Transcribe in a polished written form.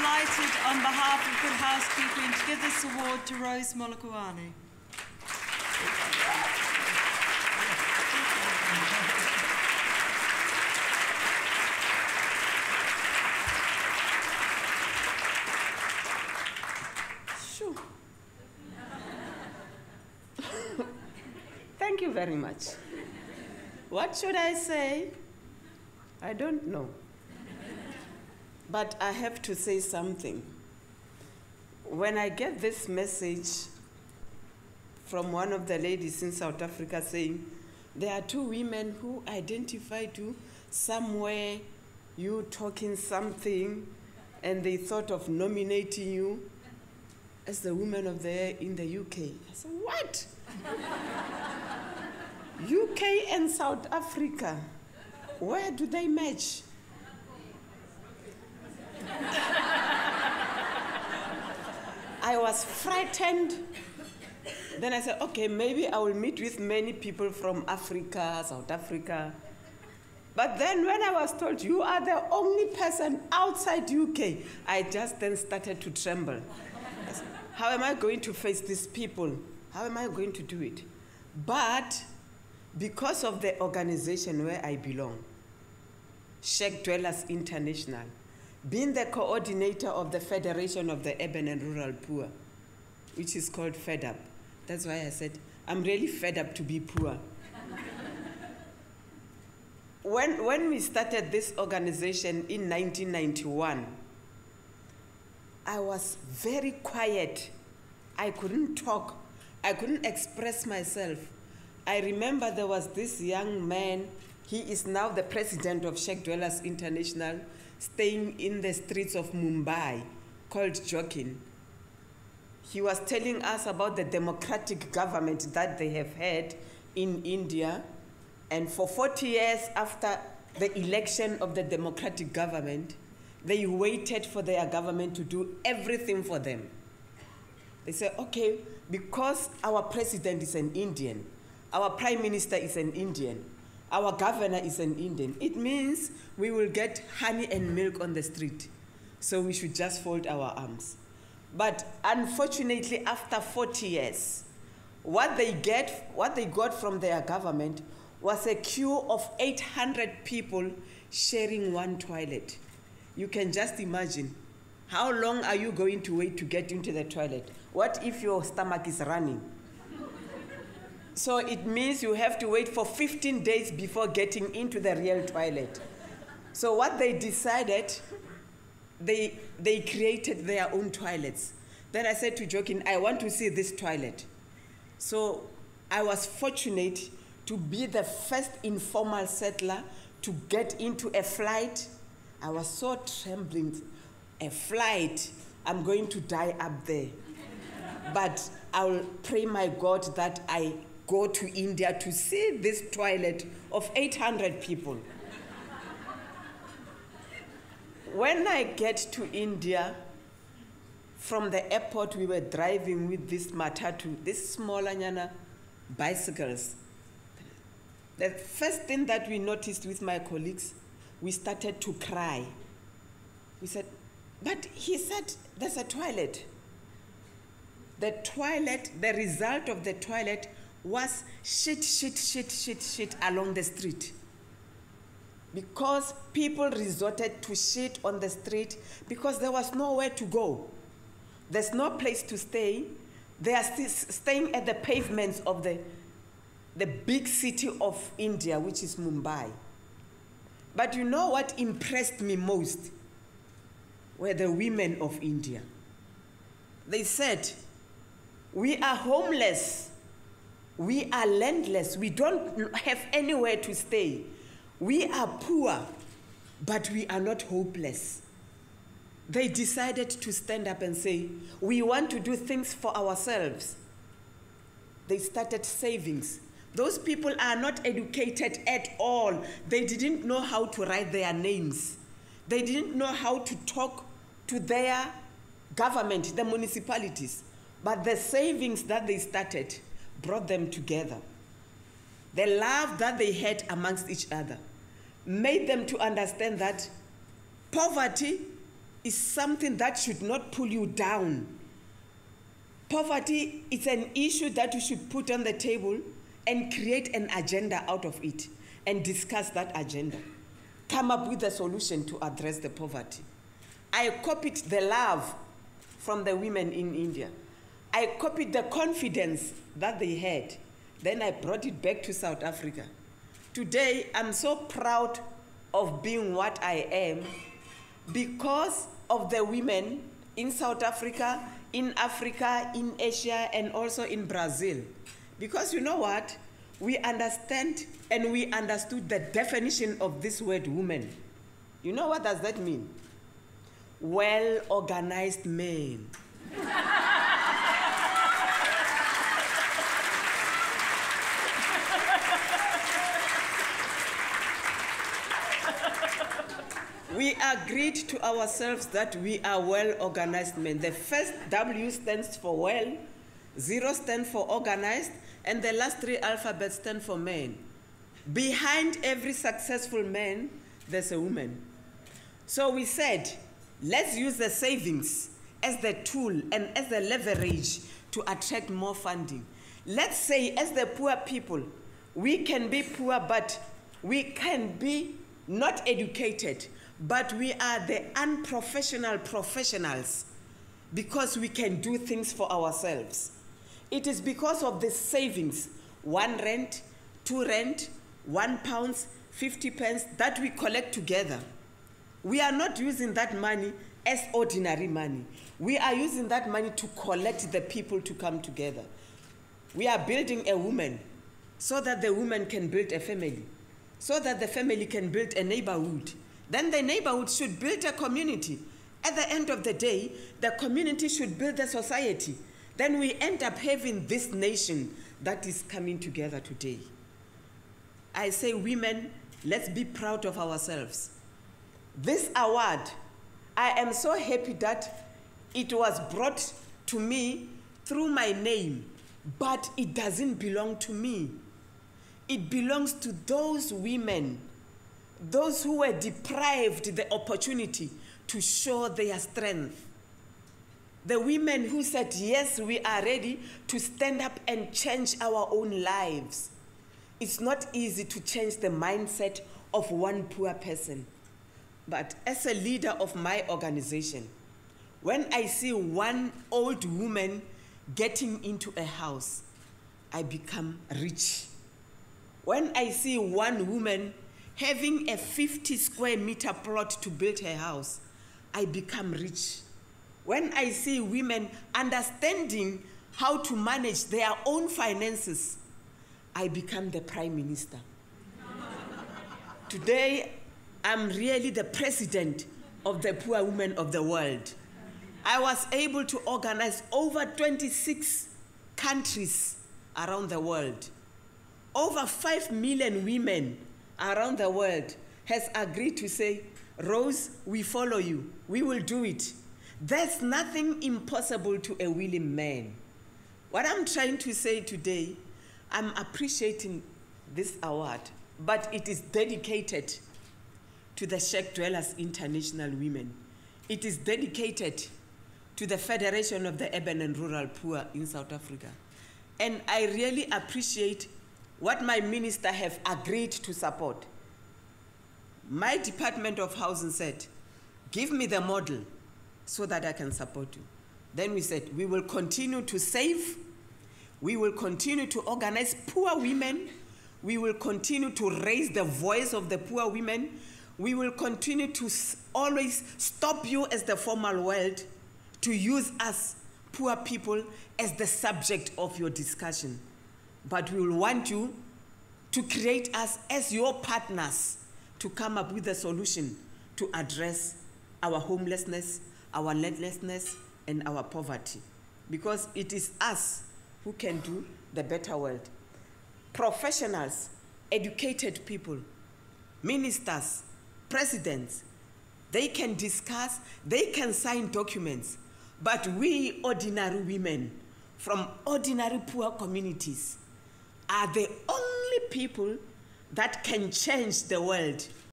delighted on behalf of Good Housekeeping to give this award to Rose Molokoane. Sure. Thank you very much. What should I say? I don't know. But I have to say something. When I get this message from one of the ladies in South Africa saying, there are two women who identify to somewhere, you talking something, and they thought of nominating you as the Woman of the Year in the UK. I said, what? UK and South Africa, where do they match? I was frightened. Then I said, okay, maybe I will meet with many people from Africa, South Africa. But then when I was told, you are the only person outside UK, I just then started to tremble. I said, how am I going to face these people? How am I going to do it? But because of the organization where I belong, Sheikh Dwellers International, being the coordinator of the Federation of the Urban and Rural Poor, which is called Fed Up. That's why I said, I'm really fed up to be poor. When we started this organization in 1991, I was very quiet. I couldn't talk. I couldn't express myself. I remember there was this young man, he is now the president of Sheikh Dwellers International, staying in the streets of Mumbai, called Jokin. He was telling us about the democratic government that they have had in India, and for 40 years after the election of the democratic government, they waited for their government to do everything for them. They said, okay, because our president is an Indian, our prime minister is an Indian, our governor is an Indian, it means we will get honey and milk on the street. So we should just fold our arms. But unfortunately, after 40 years, what they got from their government was a queue of 800 people sharing one toilet. You can just imagine, how long are you going to wait to get into the toilet? What if your stomach is running? So it means you have to wait for 15 days before getting into the real toilet. So what they decided, they created their own toilets. Then I said to Jokin, I want to see this toilet. So I was fortunate to be the first informal settler to get into a flight. I was so trembling. A flight, I'm going to die up there. But I will pray my God that I go to India to see this toilet of 800 people. When I get to India, from the airport we were driving with this matatu, this small anyana bicycles. The first thing that we noticed with my colleagues, we started to cry. We said, but he said there's a toilet. The toilet, the result of the toilet was shit along the street. Because people resorted to shit on the street because there was nowhere to go. There's no place to stay. They are still staying at the pavements of the big city of India, which is Mumbai. But you know what impressed me most were the women of India. They said, we are homeless, we are landless, we don't have anywhere to stay. We are poor, but we are not hopeless. They decided to stand up and say, we want to do things for ourselves. They started savings. Those people are not educated at all. They didn't know how to write their names. They didn't know how to talk to their government, the municipalities. But the savings that they started brought them together. The love that they had amongst each other made them to understand that poverty is something that should not pull you down. Poverty is an issue that you should put on the table and create an agenda out of it and discuss that agenda. Come up with a solution to address the poverty. I copied the love from the women in India. I copied the confidence that they had. Then I brought it back to South Africa. Today, I'm so proud of being what I am because of the women in South Africa, in Asia, and also in Brazil. Because you know what? We understand and we understood the definition of this word woman. You know what does that mean? Well-organized men. We agreed to ourselves that we are well-organized men. The first W stands for well, 0 stands for organized, and the last 3 alphabets stand for men. Behind every successful man, there's a woman. So we said, let's use the savings as the tool and as the leverage to attract more funding. Let's say, as the poor people, we can be poor, but we can be not educated, but we are the unprofessional professionals because we can do things for ourselves. It is because of the savings, 1 rand, 2 rand, £1, 50 pence, that we collect together. We are not using that money as ordinary money. We are using that money to collect the people to come together. We are building a woman so that the woman can build a family, so that the family can build a neighborhood. Then the neighborhood should build a community. At the end of the day, the community should build a society. Then we end up having this nation that is coming together today. I say, women, let's be proud of ourselves. This award, I am so happy that it was brought to me through my name, but it doesn't belong to me. It belongs to those women, those who were deprived the opportunity to show their strength. The women who said, yes, we are ready to stand up and change our own lives. It's not easy to change the mindset of one poor person. But as a leader of my organization, when I see one old woman getting into a house, I become rich. When I see one woman having a 50 square meter plot to build her house, I become rich. When I see women understanding how to manage their own finances, I become the Prime Minister. Today, I'm really the president of the poor women of the world. I was able to organize over 26 countries around the world. Over 5 million women around the world has agreed to say, Rose, we follow you. We will do it. There's nothing impossible to a willing man. What I'm trying to say today, I'm appreciating this award, but it is dedicated to the Shack Dwellers International Women. It is dedicated to the Federation of the Urban and Rural Poor in South Africa. And I really appreciate what my minister have agreed to support. My Department of Housing said, give me the model so that I can support you. Then we said, we will continue to save, we will continue to organize poor women, we will continue to raise the voice of the poor women, we will continue to always stop you as the formal world to use us, poor people, as the subject of your discussion. But we will want you to create us as your partners to come up with a solution to address our homelessness, our landlessness, and our poverty. Because it is us who can do the better world. Professionals, educated people, ministers, presidents, they can discuss, they can sign documents, but we ordinary women from ordinary poor communities are the only people that can change the world